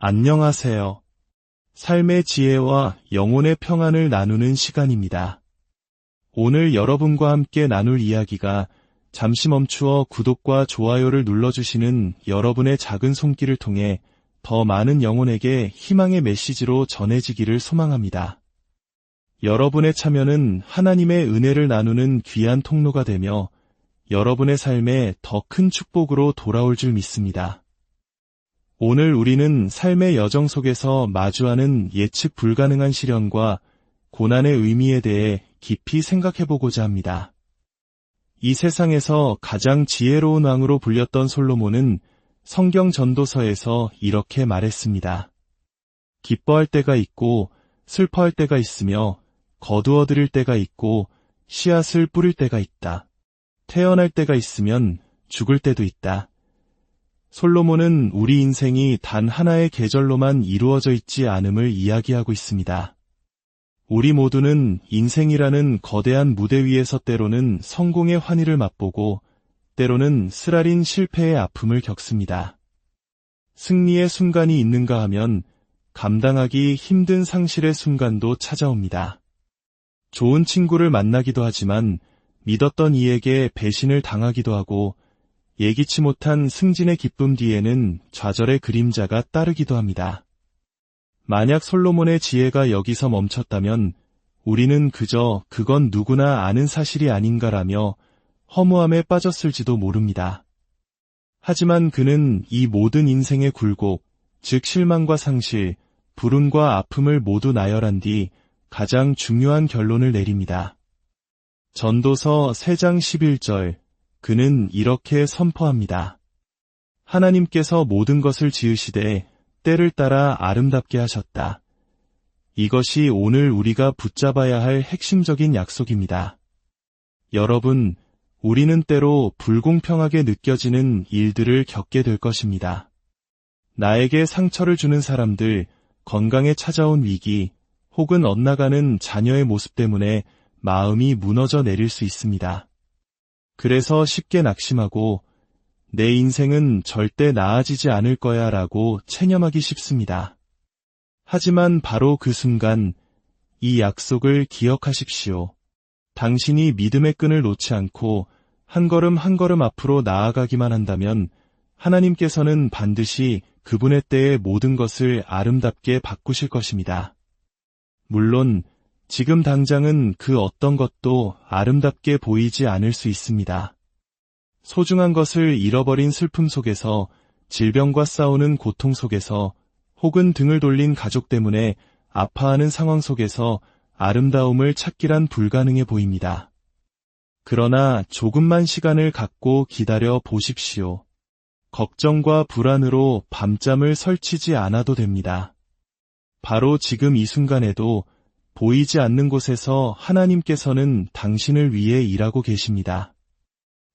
안녕하세요. 삶의 지혜와 영혼의 평안을 나누는 시간입니다. 오늘 여러분과 함께 나눌 이야기가 잠시 멈추어 구독과 좋아요를 눌러주시는 여러분의 작은 손길을 통해 더 많은 영혼에게 희망의 메시지로 전해지기를 소망합니다. 여러분의 참여는 하나님의 은혜를 나누는 귀한 통로가 되며 여러분의 삶에 더 큰 축복으로 돌아올 줄 믿습니다. 오늘 우리는 삶의 여정 속에서 마주하는 예측 불가능한 시련과 고난의 의미에 대해 깊이 생각해보고자 합니다. 이 세상에서 가장 지혜로운 왕으로 불렸던 솔로몬은 성경 전도서에서 이렇게 말했습니다. 기뻐할 때가 있고 슬퍼할 때가 있으며 거두어들일 때가 있고 씨앗을 뿌릴 때가 있다. 태어날 때가 있으면 죽을 때도 있다. 솔로몬은 우리 인생이 단 하나의 계절로만 이루어져 있지 않음을 이야기하고 있습니다. 우리 모두는 인생이라는 거대한 무대 위에서 때로는 성공의 환희를 맛보고 때로는 쓰라린 실패의 아픔을 겪습니다. 승리의 순간이 있는가 하면 감당하기 힘든 상실의 순간도 찾아옵니다. 좋은 친구를 만나기도 하지만 믿었던 이에게 배신을 당하기도 하고 예기치 못한 승진의 기쁨 뒤에는 좌절의 그림자가 따르기도 합니다. 만약 솔로몬의 지혜가 여기서 멈췄다면 우리는 그저 그건 누구나 아는 사실이 아닌가라며 허무함에 빠졌을지도 모릅니다. 하지만 그는 이 모든 인생의 굴곡, 즉 실망과 상실, 불운과 아픔을 모두 나열한 뒤 가장 중요한 결론을 내립니다. 전도서 3장 11절 그는 이렇게 선포합니다. 하나님께서 모든 것을 지으시되 때를 따라 아름답게 하셨다. 이것이 오늘 우리가 붙잡아야 할 핵심적인 약속입니다. 여러분, 우리는 때로 불공평하게 느껴지는 일들을 겪게 될 것입니다. 나에게 상처를 주는 사람들, 건강에 찾아온 위기, 혹은 엇나가는 자녀의 모습 때문에 마음이 무너져 내릴 수 있습니다. 그래서 쉽게 낙심하고 내 인생은 절대 나아지지 않을 거야 라고 체념하기 쉽습니다. 하지만 바로 그 순간 이 약속을 기억하십시오. 당신이 믿음의 끈을 놓지 않고 한 걸음 한 걸음 앞으로 나아가기만 한다면 하나님께서는 반드시 그분의 때에 모든 것을 아름답게 바꾸실 것입니다. 물론 지금 당장은 그 어떤 것도 아름답게 보이지 않을 수 있습니다. 소중한 것을 잃어버린 슬픔 속에서, 질병과 싸우는 고통 속에서, 혹은 등을 돌린 가족 때문에 아파하는 상황 속에서 아름다움을 찾기란 불가능해 보입니다. 그러나 조금만 시간을 갖고 기다려 보십시오. 걱정과 불안으로 밤잠을 설치지 않아도 됩니다. 바로 지금 이 순간에도 보이지 않는 곳에서 하나님께서는 당신을 위해 일하고 계십니다.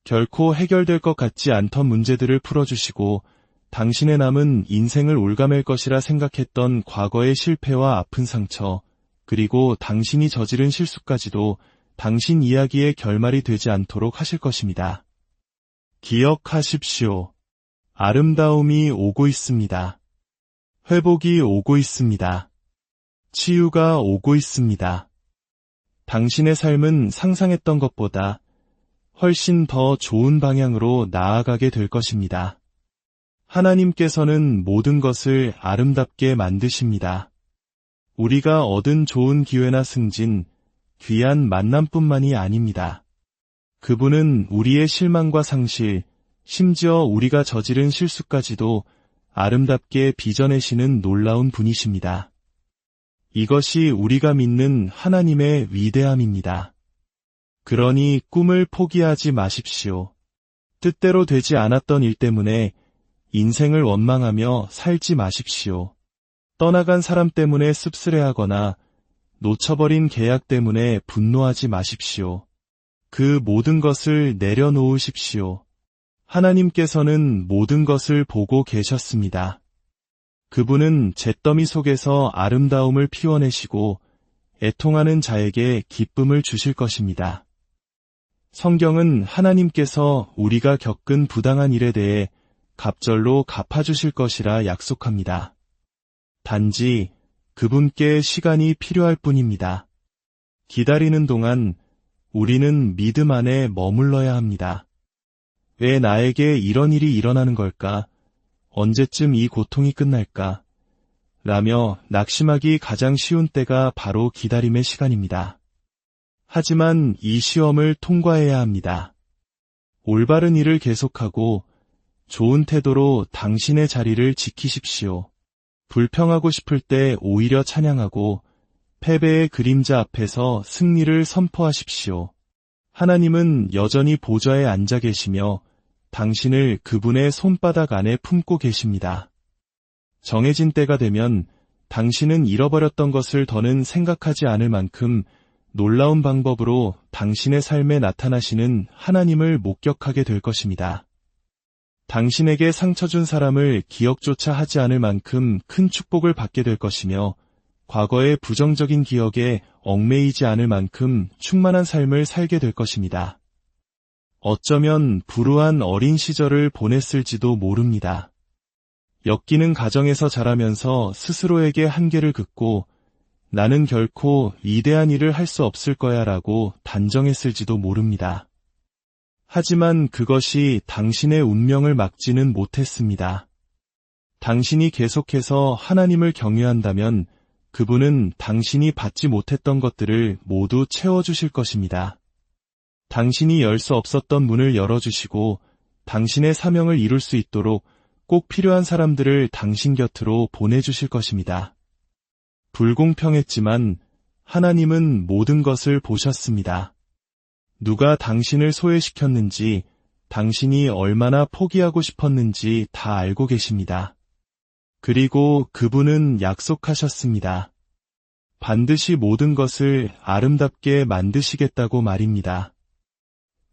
결코 해결될 것 같지 않던 문제들을 풀어주시고 당신의 남은 인생을 올가맬 것이라 생각했던 과거의 실패와 아픈 상처, 그리고 당신이 저지른 실수까지도 당신 이야기의 결말이 되지 않도록 하실 것입니다. 기억하십시오. 아름다움이 오고 있습니다. 회복이 오고 있습니다. 치유가 오고 있습니다. 당신의 삶은 상상했던 것보다 훨씬 더 좋은 방향으로 나아가게 될 것입니다. 하나님께서는 모든 것을 아름답게 만드십니다. 우리가 얻은 좋은 기회나 승진, 귀한 만남뿐만이 아닙니다. 그분은 우리의 실망과 상실, 심지어 우리가 저지른 실수까지도 아름답게 빚어내시는 놀라운 분이십니다. 이것이 우리가 믿는 하나님의 위대함입니다. 그러니 꿈을 포기하지 마십시오. 뜻대로 되지 않았던 일 때문에 인생을 원망하며 살지 마십시오. 떠나간 사람 때문에 씁쓸해하거나 놓쳐버린 계약 때문에 분노하지 마십시오. 그 모든 것을 내려놓으십시오. 하나님께서는 모든 것을 보고 계셨습니다. 그분은 잿더미 속에서 아름다움을 피워내시고 애통하는 자에게 기쁨을 주실 것입니다. 성경은 하나님께서 우리가 겪은 부당한 일에 대해 갑절로 갚아주실 것이라 약속합니다. 단지 그분께 시간이 필요할 뿐입니다. 기다리는 동안 우리는 믿음 안에 머물러야 합니다. 왜 나에게 이런 일이 일어나는 걸까? 언제쯤 이 고통이 끝날까? 라며 낙심하기 가장 쉬운 때가 바로 기다림의 시간입니다. 하지만 이 시험을 통과해야 합니다. 올바른 일을 계속하고 좋은 태도로 당신의 자리를 지키십시오. 불평하고 싶을 때 오히려 찬양하고 패배의 그림자 앞에서 승리를 선포하십시오. 하나님은 여전히 보좌에 앉아 계시며 당신을 그분의 손바닥 안에 품고 계십니다. 정해진 때가 되면 당신은 잃어버렸던 것을 더는 생각하지 않을 만큼 놀라운 방법으로 당신의 삶에 나타나시는 하나님을 목격하게 될 것입니다. 당신에게 상처 준 사람을 기억조차 하지 않을 만큼 큰 축복을 받게 될 것이며 과거의 부정적인 기억에 얽매이지 않을 만큼 충만한 삶을 살게 될 것입니다. 어쩌면 불우한 어린 시절을 보냈을지도 모릅니다. 엮이는 가정에서 자라면서 스스로에게 한계를 긋고 나는 결코 위대한 일을 할 수 없을 거야 라고 단정했을지도 모릅니다. 하지만 그것이 당신의 운명을 막지는 못했습니다. 당신이 계속해서 하나님을 경외한다면 그분은 당신이 받지 못했던 것들을 모두 채워주실 것입니다. 당신이 열 수 없었던 문을 열어주시고 당신의 사명을 이룰 수 있도록 꼭 필요한 사람들을 당신 곁으로 보내주실 것입니다. 불공평했지만 하나님은 모든 것을 보셨습니다. 누가 당신을 소외시켰는지, 당신이 얼마나 포기하고 싶었는지 다 알고 계십니다. 그리고 그분은 약속하셨습니다. 반드시 모든 것을 아름답게 만드시겠다고 말입니다.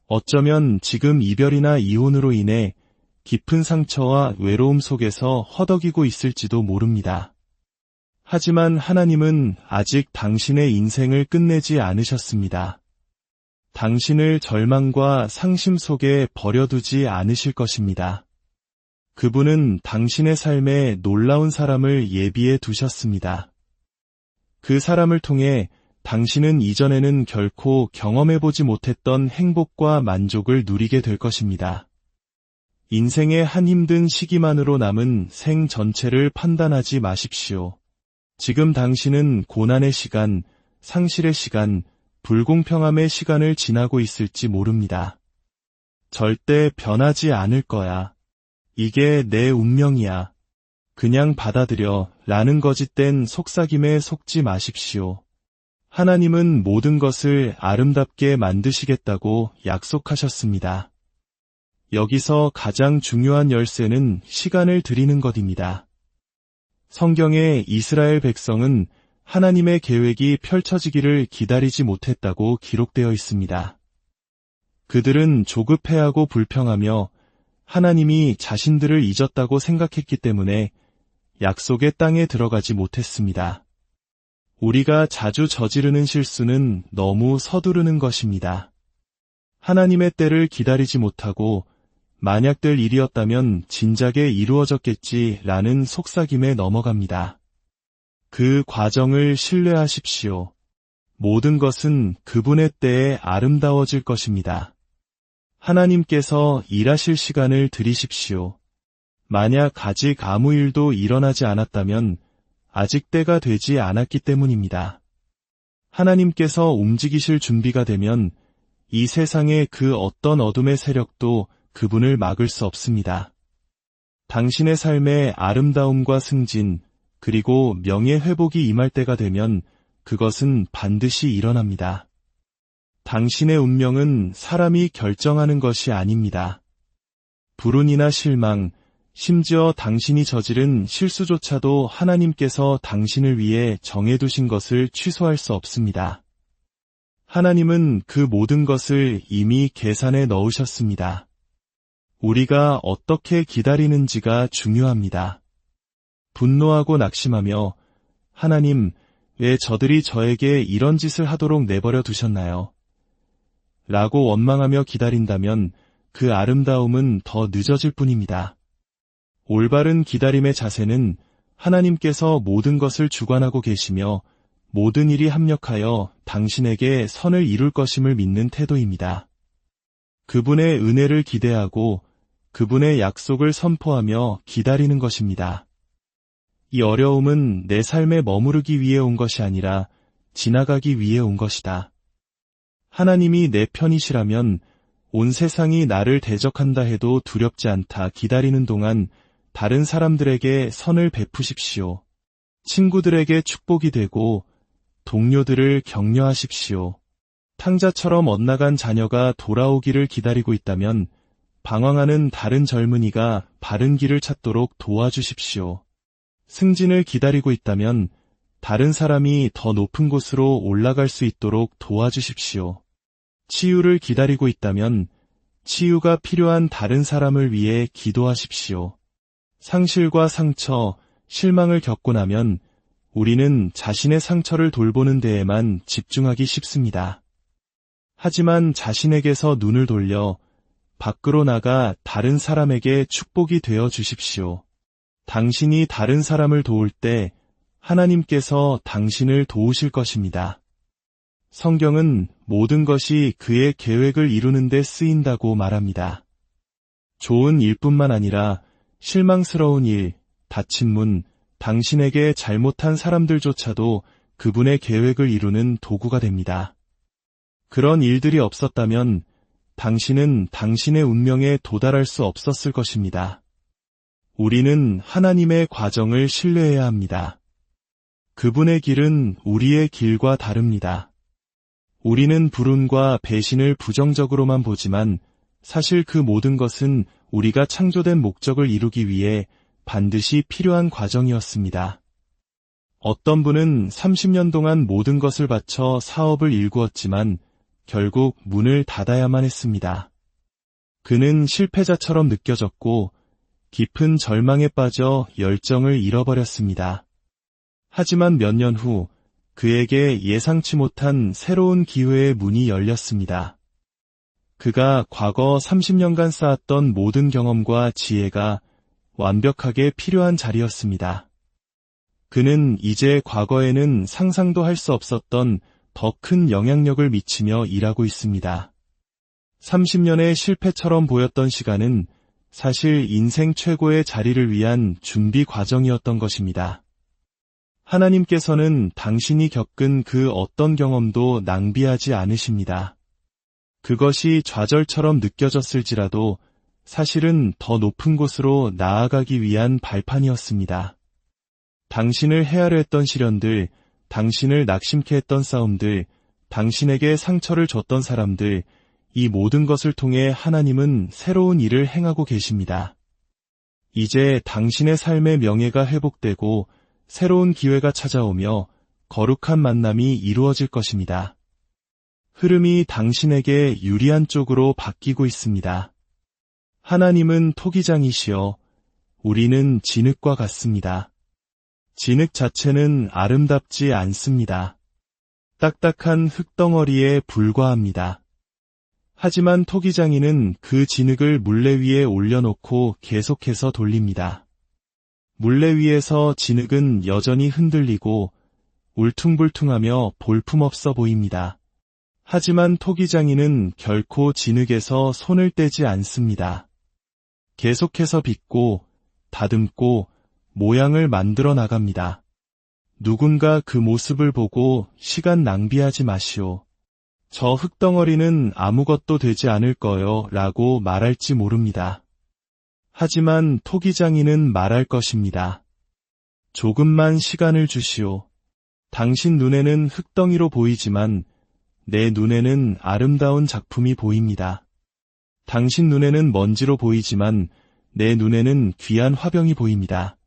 어쩌면 지금 이별이나 이혼으로 인해 깊은 상처와 외로움 속에서 허덕이고 있을지도 모릅니다. 하지만 하나님은 아직 당신의 인생을 끝내지 않으셨습니다. 당신을 절망과 상심 속에 버려두지 않으실 것입니다. 그분은 당신의 삶에 놀라운 사람을 예비해 두셨습니다. 그 사람을 통해 당신은 이전에는 결코 경험해보지 못했던 행복과 만족을 누리게 될 것입니다. 인생의 한 힘든 시기만으로 남은 생 전체를 판단하지 마십시오. 지금 당신은 고난의 시간, 상실의 시간, 불공평함의 시간을 지나고 있을지 모릅니다. 절대 변하지 않을 거야. 이게 내 운명이야. 그냥 받아들여 라는 거짓된 속삭임에 속지 마십시오. 하나님은 모든 것을 아름답게 만드시겠다고 약속하셨습니다. 여기서 가장 중요한 열쇠는 시간을 드리는 것입니다. 성경의 이스라엘 백성은 하나님의 계획이 펼쳐지기를 기다리지 못했다고 기록되어 있습니다. 그들은 조급해하고 불평하며 하나님이 자신들을 잊었다고 생각했기 때문에 약속의 땅에 들어가지 못했습니다. 우리가 자주 저지르는 실수는 너무 서두르는 것입니다. 하나님의 때를 기다리지 못하고 만약 될 일이었다면 진작에 이루어졌겠지라는 속삭임에 넘어갑니다. 그 과정을 신뢰하십시오. 모든 것은 그분의 때에 아름다워질 것입니다. 하나님께서 일하실 시간을 드리십시오. 만약 아직 아무 일도 일어나지 않았다면 아직 때가 되지 않았기 때문입니다. 하나님께서 움직이실 준비가 되면 이 세상의 그 어떤 어둠의 세력도 그분을 막을 수 없습니다. 당신의 삶의 아름다움과 승진, 그리고 명예회복이 임할 때가 되면 그것은 반드시 일어납니다. 당신의 운명은 사람이 결정하는 것이 아닙니다. 불운이나 실망, 심지어 당신이 저지른 실수조차도 하나님께서 당신을 위해 정해두신 것을 취소할 수 없습니다. 하나님은 그 모든 것을 이미 계산해 넣으셨습니다. 우리가 어떻게 기다리는지가 중요합니다. 분노하고 낙심하며 하나님, 왜 저들이 저에게 이런 짓을 하도록 내버려 두셨나요? 라고 원망하며 기다린다면 그 아름다움은 더 늦어질 뿐입니다. 올바른 기다림의 자세는 하나님께서 모든 것을 주관하고 계시며 모든 일이 합력하여 당신에게 선을 이룰 것임을 믿는 태도입니다. 그분의 은혜를 기대하고 그분의 약속을 선포하며 기다리는 것입니다. 이 어려움은 내 삶에 머무르기 위해 온 것이 아니라 지나가기 위해 온 것이다. 하나님이 내 편이시라면 온 세상이 나를 대적한다 해도 두렵지 않다 기다리는 동안 다른 사람들에게 선을 베푸십시오. 친구들에게 축복이 되고 동료들을 격려하십시오. 탕자처럼 엇나간 자녀가 돌아오기를 기다리고 있다면 방황하는 다른 젊은이가 바른 길을 찾도록 도와주십시오. 승진을 기다리고 있다면 다른 사람이 더 높은 곳으로 올라갈 수 있도록 도와주십시오. 치유를 기다리고 있다면 치유가 필요한 다른 사람을 위해 기도하십시오. 상실과 상처, 실망을 겪고 나면 우리는 자신의 상처를 돌보는 데에만 집중하기 쉽습니다. 하지만 자신에게서 눈을 돌려 밖으로 나가 다른 사람에게 축복이 되어 주십시오. 당신이 다른 사람을 도울 때 하나님께서 당신을 도우실 것입니다. 성경은 모든 것이 그의 계획을 이루는 데 쓰인다고 말합니다. 좋은 일뿐만 아니라 실망스러운 일, 닫힌 문, 당신에게 잘못한 사람들조차도 그분의 계획을 이루는 도구가 됩니다. 그런 일들이 없었다면 당신은 당신의 운명에 도달할 수 없었을 것입니다. 우리는 하나님의 과정을 신뢰해야 합니다. 그분의 길은 우리의 길과 다릅니다. 우리는 불운과 배신을 부정적으로만 보지만 사실 그 모든 것은 우리가 창조된 목적을 이루기 위해 반드시 필요한 과정이었습니다. 어떤 분은 30년 동안 모든 것을 바쳐 사업을 일구었지만 결국 문을 닫아야만 했습니다. 그는 실패자처럼 느껴졌고 깊은 절망에 빠져 열정을 잃어버렸습니다. 하지만 몇 년 후 그에게 예상치 못한 새로운 기회의 문이 열렸습니다. 그가 과거 30년간 쌓았던 모든 경험과 지혜가 완벽하게 필요한 자리였습니다. 그는 이제 과거에는 상상도 할 수 없었던 더 큰 영향력을 미치며 일하고 있습니다. 30년의 실패처럼 보였던 시간은 사실 인생 최고의 자리를 위한 준비 과정이었던 것입니다. 하나님께서는 당신이 겪은 그 어떤 경험도 낭비하지 않으십니다. 그것이 좌절처럼 느껴졌을지라도 사실은 더 높은 곳으로 나아가기 위한 발판이었습니다. 당신을 헤아려 했던 시련들, 당신을 낙심케 했던 싸움들, 당신에게 상처를 줬던 사람들, 이 모든 것을 통해 하나님은 새로운 일을 행하고 계십니다. 이제 당신의 삶의 명예가 회복되고 새로운 기회가 찾아오며 거룩한 만남이 이루어질 것입니다. 흐름이 당신에게 유리한 쪽으로 바뀌고 있습니다. 하나님은 토기장이시여 우리는 진흙과 같습니다. 진흙 자체는 아름답지 않습니다. 딱딱한 흙덩어리에 불과합니다. 하지만 토기장이는 그 진흙을 물레 위에 올려놓고 계속해서 돌립니다. 물레 위에서 진흙은 여전히 흔들리고 울퉁불퉁하며 볼품없어 보입니다. 하지만 토기장이는 결코 진흙에서 손을 떼지 않습니다. 계속해서 빚고 다듬고 모양을 만들어 나갑니다. 누군가 그 모습을 보고 시간 낭비하지 마시오. 저 흙덩어리는 아무것도 되지 않을 거요 라고 말할지 모릅니다. 하지만 토기장이는 말할 것입니다. 조금만 시간을 주시오. 당신 눈에는 흙덩이로 보이지만 내 눈에는 아름다운 작품이 보입니다. 당신 눈에는 먼지로 보이지만 내 눈에는 귀한 화병이 보입니다.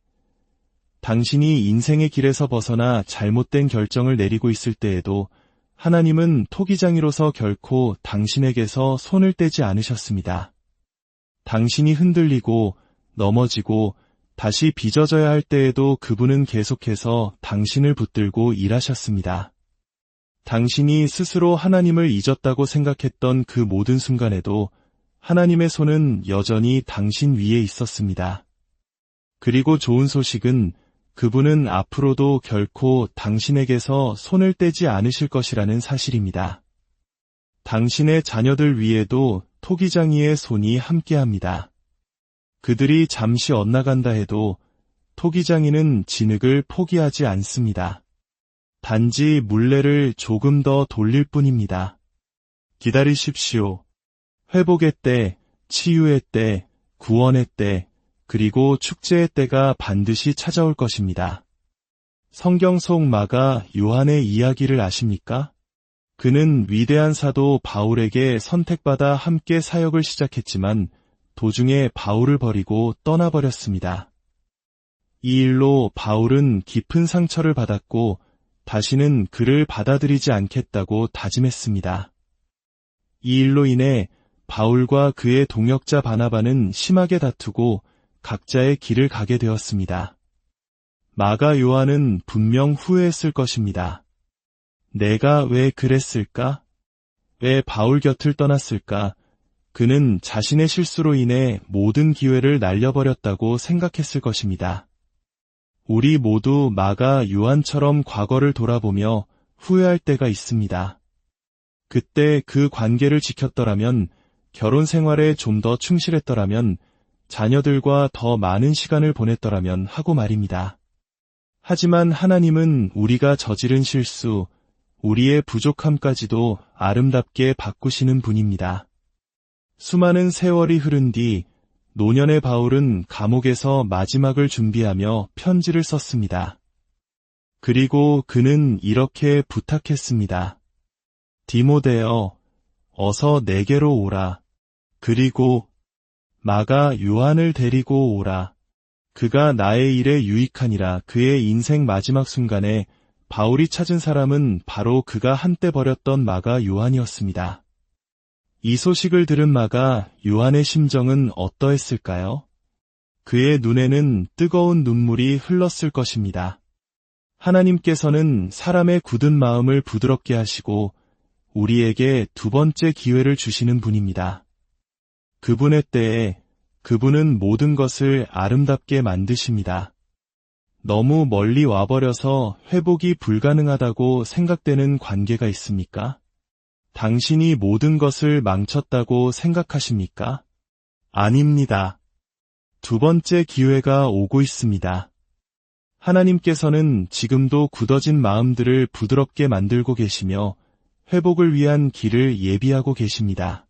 당신이 인생의 길에서 벗어나 잘못된 결정을 내리고 있을 때에도 하나님은 토기장이로서 결코 당신에게서 손을 떼지 않으셨습니다. 당신이 흔들리고 넘어지고 다시 빚어져야 할 때에도 그분은 계속해서 당신을 붙들고 일하셨습니다. 당신이 스스로 하나님을 잊었다고 생각했던 그 모든 순간에도 하나님의 손은 여전히 당신 위에 있었습니다. 그리고 좋은 소식은 그분은 앞으로도 결코 당신에게서 손을 떼지 않으실 것이라는 사실입니다. 당신의 자녀들 위에도 토기장이의 손이 함께합니다. 그들이 잠시 엇나간다 해도 토기장이는 진흙을 포기하지 않습니다. 단지 물레를 조금 더 돌릴 뿐입니다. 기다리십시오. 회복의 때, 치유의 때, 구원의 때, 그리고 축제의 때가 반드시 찾아올 것입니다. 성경 속 마가 요한의 이야기를 아십니까? 그는 위대한 사도 바울에게 선택받아 함께 사역을 시작했지만 도중에 바울을 버리고 떠나버렸습니다. 이 일로 바울은 깊은 상처를 받았고 다시는 그를 받아들이지 않겠다고 다짐했습니다. 이 일로 인해 바울과 그의 동역자 바나바는 심하게 다투고 각자의 길을 가게 되었습니다. 마가 요한은 분명 후회했을 것입니다. 내가 왜 그랬을까? 왜 바울 곁을 떠났을까? 그는 자신의 실수로 인해 모든 기회를 날려버렸다고 생각했을 것입니다. 우리 모두 마가 요한처럼 과거를 돌아보며 후회할 때가 있습니다. 그때 그 관계를 지켰더라면, 결혼 생활에 좀 더 충실했더라면, 자녀들과 더 많은 시간을 보냈더라면 하고 말입니다. 하지만 하나님은 우리가 저지른 실수, 우리의 부족함까지도 아름답게 바꾸시는 분입니다. 수많은 세월이 흐른 뒤 노년의 바울은 감옥에서 마지막을 준비하며 편지를 썼습니다. 그리고 그는 이렇게 부탁했습니다. 디모데여, 어서 내게로 오라. 그리고 마가 요한을 데리고 오라. 그가 나의 일에 유익하니라. 그의 인생 마지막 순간에 바울이 찾은 사람은 바로 그가 한때 버렸던 마가 요한이었습니다. 이 소식을 들은 마가 요한의 심정은 어떠했을까요? 그의 눈에는 뜨거운 눈물이 흘렀을 것입니다. 하나님께서는 사람의 굳은 마음을 부드럽게 하시고 우리에게 두 번째 기회를 주시는 분입니다. 그분의 때에 그분은 모든 것을 아름답게 만드십니다. 너무 멀리 와버려서 회복이 불가능하다고 생각되는 관계가 있습니까? 당신이 모든 것을 망쳤다고 생각하십니까? 아닙니다. 두 번째 기회가 오고 있습니다. 하나님께서는 지금도 굳어진 마음들을 부드럽게 만들고 계시며 회복을 위한 길을 예비하고 계십니다.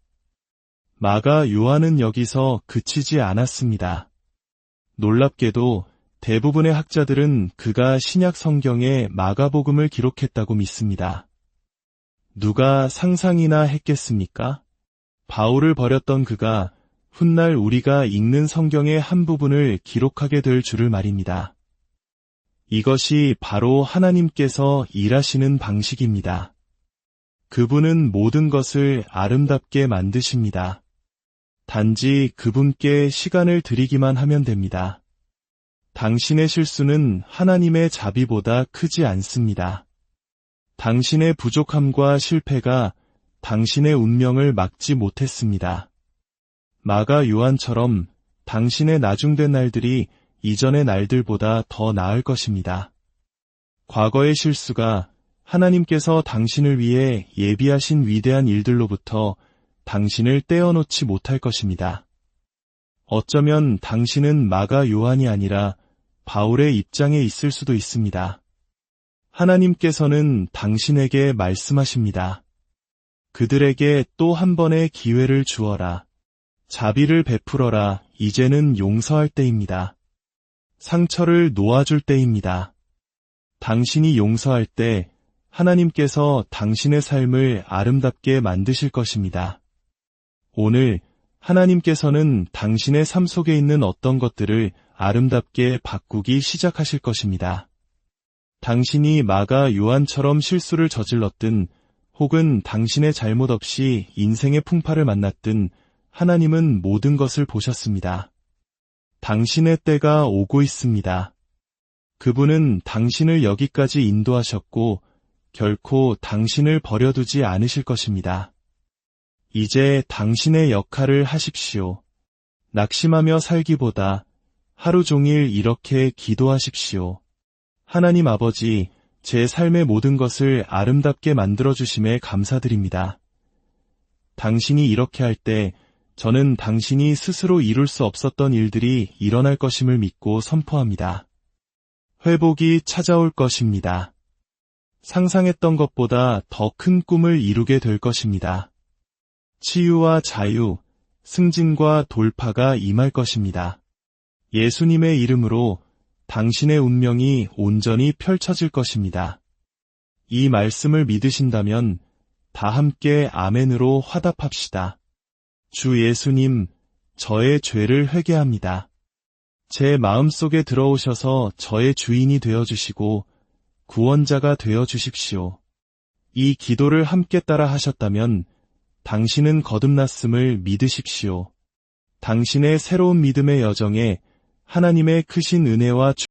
마가 요한은 여기서 그치지 않았습니다. 놀랍게도 대부분의 학자들은 그가 신약 성경에 마가복음을 기록했다고 믿습니다. 누가 상상이나 했겠습니까? 바울을 버렸던 그가 훗날 우리가 읽는 성경의 한 부분을 기록하게 될 줄을 말입니다. 이것이 바로 하나님께서 일하시는 방식입니다. 그분은 모든 것을 아름답게 만드십니다. 단지 그분께 시간을 드리기만 하면 됩니다. 당신의 실수는 하나님의 자비보다 크지 않습니다. 당신의 부족함과 실패가 당신의 운명을 막지 못했습니다. 마가 요한처럼 당신의 나중된 날들이 이전의 날들보다 더 나을 것입니다. 과거의 실수가 하나님께서 당신을 위해 예비하신 위대한 일들로부터 당신을 떼어놓지 못할 것입니다. 어쩌면 당신은 마가 요한이 아니라 바울의 입장에 있을 수도 있습니다. 하나님께서는 당신에게 말씀하십니다. 그들에게 또 한 번의 기회를 주어라. 자비를 베풀어라. 이제는 용서할 때입니다. 상처를 놓아줄 때입니다. 당신이 용서할 때 하나님께서 당신의 삶을 아름답게 만드실 것입니다. 오늘 하나님께서는 당신의 삶 속에 있는 어떤 것들을 아름답게 바꾸기 시작하실 것입니다. 당신이 마가 요한처럼 실수를 저질렀든 혹은 당신의 잘못 없이 인생의 풍파를 만났든 하나님은 모든 것을 보셨습니다. 당신의 때가 오고 있습니다. 그분은 당신을 여기까지 인도하셨고 결코 당신을 버려두지 않으실 것입니다. 이제 당신의 역할을 하십시오. 낙심하며 살기보다 하루 종일 이렇게 기도하십시오. 하나님 아버지, 제 삶의 모든 것을 아름답게 만들어주심에 감사드립니다. 당신이 이렇게 할 때 저는 당신이 스스로 이룰 수 없었던 일들이 일어날 것임을 믿고 선포합니다. 회복이 찾아올 것입니다. 상상했던 것보다 더 큰 꿈을 이루게 될 것입니다. 치유와 자유, 승진과 돌파가 임할 것입니다. 예수님의 이름으로 당신의 운명이 온전히 펼쳐질 것입니다. 이 말씀을 믿으신다면 다 함께 아멘으로 화답합시다. 주 예수님, 저의 죄를 회개합니다. 제 마음속에 들어오셔서 저의 주인이 되어주시고 구원자가 되어주십시오. 이 기도를 함께 따라 하셨다면 당신은 거듭났음을 믿으십시오. 당신의 새로운 믿음의 여정에 하나님의 크신 은혜와